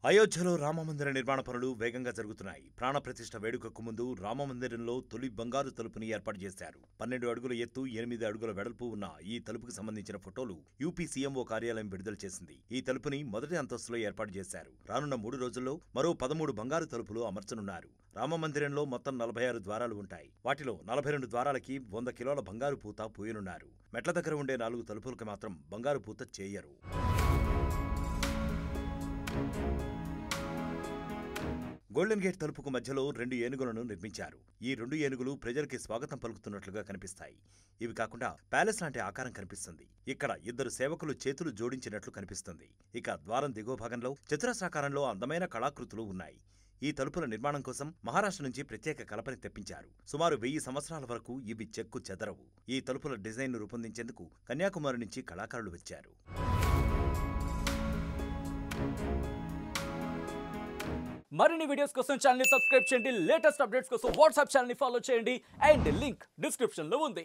అయోధ్యలో రామమందిర నిర్మాణ పనులు వేగంగా జరుగుతున్నాయి. ప్రాణప్రతిష్ఠ వేడుకకు ముందు రామమందిరంలో తొలి బంగారు తలుపుని ఏర్పాటు చేశారు. 12 అడుగుల ఎత్తు, 8 అడుగుల వెడల్పు ఉన్న ఈ తలుపుకు సంబంధించిన ఫోటోలు యూపీ సీఎంఓ కార్యాలయం విడుదల చేసింది. ఈ తలుపుని మొదటి అంతస్తులో ఏర్పాటు చేశారు. రానున్న 3 రోజుల్లో మరో 13 బంగారు తలుపులు అమర్చనున్నారు. రామమందిరంలో మొత్తం 46 ద్వారాలు ఉంటాయి. వాటిలో 42 ద్వారాలకి 100 కిలోల బంగారు పూత పూయనున్నారు. మెట్ల దగ్గర ఉండే 4 తలుపులకు మాత్రం బంగారు పూత చేయరు. గోల్డెన్ గేట్ తలుపుకు మధ్యలో 2 ఏనుగులను నిర్మించారు. ఈ 2 ఏనుగులు ప్రజలకి స్వాగతం పలుకుతున్నట్లుగా కనిపిస్తాయి. ఇవి కాకుండా ప్యాలెస్ లాంటి ఆకారం కనిపిస్తుంది. ఇక్కడ 2 సేవకులు చేతులు జోడించినట్లు కనిపిస్తుంది. ఇక ద్వారం దిగువ భాగంలో చతురస్రాకారంలో అందమైన కళాకృతులు ఉన్నాయి. ఈ తలుపుల నిర్మాణం కోసం మహారాష్ట్ర నుంచి ప్రత్యేక కలపని తెప్పించారు. సుమారు 1000 సంవత్సరాల వరకు ఇవి చెక్కు చెదరవు. ఈ తలుపుల డిజైన్ను రూపొందించేందుకు కన్యాకుమారి నుంచి కళాకారులు వచ్చారు. మరిన్ని వీడియోస్ కోసం ఛానల్ ని సబ్స్క్రైబ్ చేయండి. లేటెస్ట్ అప్డేట్స్ కోసం వాట్సాప్ ఛానల్ ని ఫాలో చేయండి. అండ్ లింక్ డిస్క్రిప్షన్ లో ఉంది.